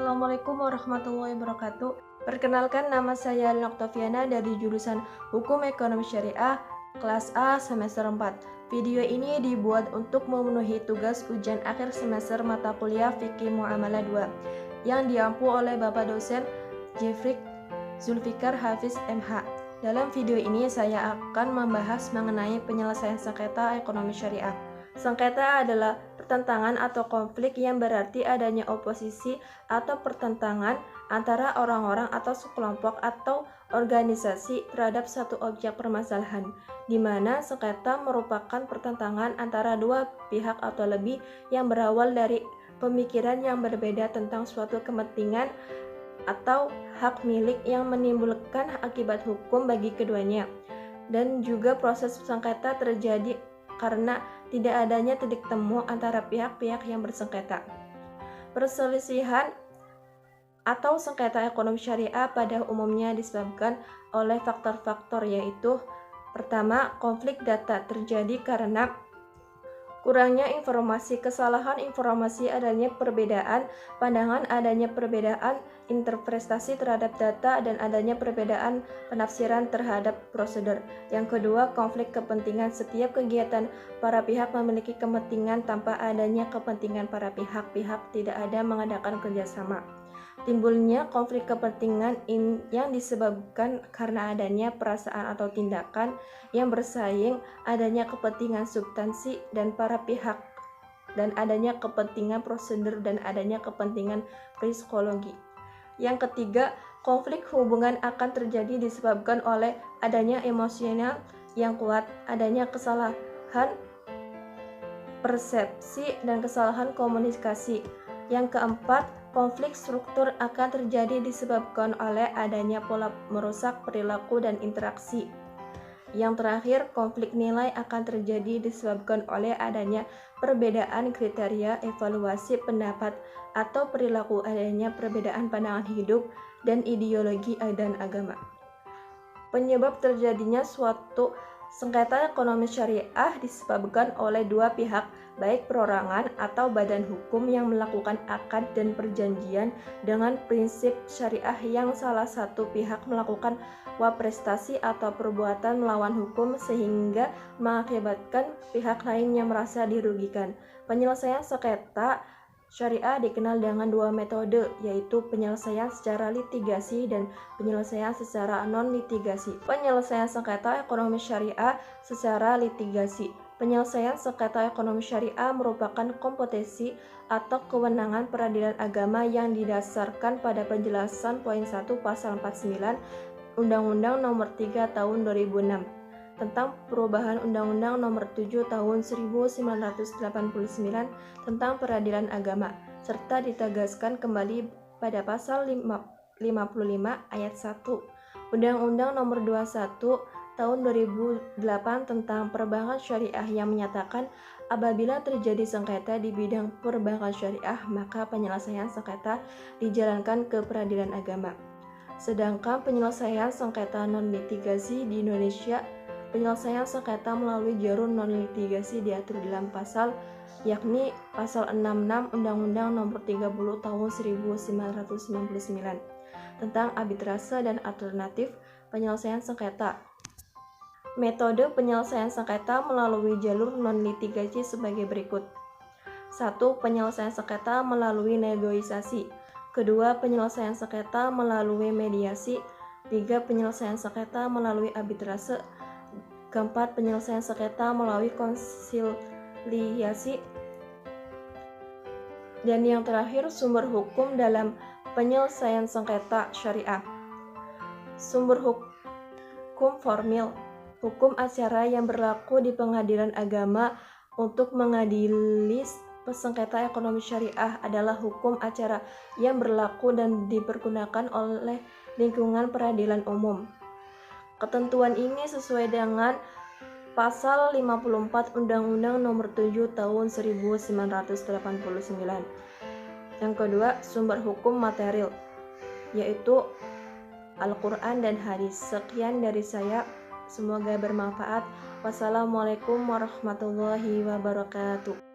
Assalamualaikum warahmatullahi wabarakatuh. Perkenalkan, nama saya Alin Oktaviana dari jurusan Hukum Ekonomi Syariah kelas A semester 4. Video ini dibuat untuk memenuhi tugas ujian akhir semester mata kuliah Fikih Muamalah 2 yang diampu oleh Bapak dosen Jeffrey Zulfikar Hafiz MH. Dalam video ini saya akan membahas mengenai penyelesaian sengketa ekonomi syariah. Sengketa adalah pertentangan atau konflik yang berarti adanya oposisi atau pertentangan antara orang-orang atau sekelompok atau organisasi terhadap satu objek permasalahan, di mana sengketa merupakan pertentangan antara dua pihak atau lebih yang berawal dari pemikiran yang berbeda tentang suatu kepentingan atau hak milik yang menimbulkan akibat hukum bagi keduanya. Dan juga proses sengketa terjadi karena tidak adanya titik temu antara pihak-pihak yang bersengketa. Perselisihan atau sengketa ekonomi syariah pada umumnya disebabkan oleh faktor-faktor, yaitu pertama, konflik data terjadi karena kurangnya informasi, kesalahan informasi, adanya perbedaan pandangan, adanya perbedaan interpretasi terhadap data, dan adanya perbedaan penafsiran terhadap prosedur. Yang kedua, konflik kepentingan. Setiap kegiatan para pihak memiliki kepentingan. Tanpa adanya kepentingan para pihak tidak ada mengadakan kerjasama. Timbulnya konflik kepentingan yang disebabkan karena adanya perasaan atau tindakan yang bersaing, adanya kepentingan substansi dan para pihak, dan adanya kepentingan prosedur, dan adanya kepentingan psikologi. Yang ketiga, konflik hubungan akan terjadi disebabkan oleh adanya emosional yang kuat, adanya kesalahan persepsi dan kesalahan komunikasi. Yang keempat, konflik struktur akan terjadi disebabkan oleh adanya pola merusak perilaku dan interaksi. Yang terakhir, konflik nilai akan terjadi disebabkan oleh adanya perbedaan kriteria evaluasi pendapat atau perilaku, adanya perbedaan pandangan hidup dan ideologi dan agama. Penyebab terjadinya suatu sengketa ekonomi syariah disebabkan oleh dua pihak, baik perorangan atau badan hukum yang melakukan akad dan perjanjian dengan prinsip syariah yang salah satu pihak melakukan prestasi atau perbuatan melawan hukum sehingga mengakibatkan pihak lain yang merasa dirugikan. Penyelesaian sengketa syariah dikenal dengan dua metode, yaitu penyelesaian secara litigasi dan penyelesaian secara non-litigasi. Penyelesaian sengketa ekonomi syariah secara litigasi. Penyelesaian sengketa ekonomi syariah merupakan kompetensi atau kewenangan peradilan agama yang didasarkan pada penjelasan poin 1 pasal 49 Undang-Undang Nomor 3 Tahun 2006 tentang perubahan Undang-Undang Nomor 7 Tahun 1989 tentang peradilan agama, serta ditegaskan kembali pada pasal 55 ayat 1 Undang-Undang Nomor 21 Tahun 2008 tentang perbankan syariah yang menyatakan apabila terjadi sengketa di bidang perbankan syariah, maka penyelesaian sengketa dijalankan ke peradilan agama. Sedangkan penyelesaian sengketa non-litigasi di Indonesia, penyelesaian sengketa melalui jalur non-litigasi diatur dalam pasal, yakni pasal 66 Undang-Undang Nomor 30 Tahun 1999 tentang arbitrase dan alternatif penyelesaian sengketa. Metode penyelesaian sengketa melalui jalur non-litigasi sebagai berikut. 1. Penyelesaian sengketa melalui negosiasi. 2. Penyelesaian sengketa melalui mediasi. 3. Penyelesaian sengketa melalui arbitrase. 4. Penyelesaian sengketa melalui konsiliasi. Dan yang terakhir, sumber hukum dalam penyelesaian sengketa syariah. Sumber hukum formil. Hukum acara yang berlaku di pengadilan agama untuk mengadili sengketa ekonomi syariah adalah hukum acara yang berlaku dan dipergunakan oleh lingkungan peradilan umum. Ketentuan ini sesuai dengan pasal 54 Undang-Undang Nomor 7 Tahun 1989. Yang kedua, sumber hukum material, yaitu Al-Quran dan hadis. Sekian dari saya. Semoga bermanfaat. Wassalamualaikum warahmatullahi wabarakatuh.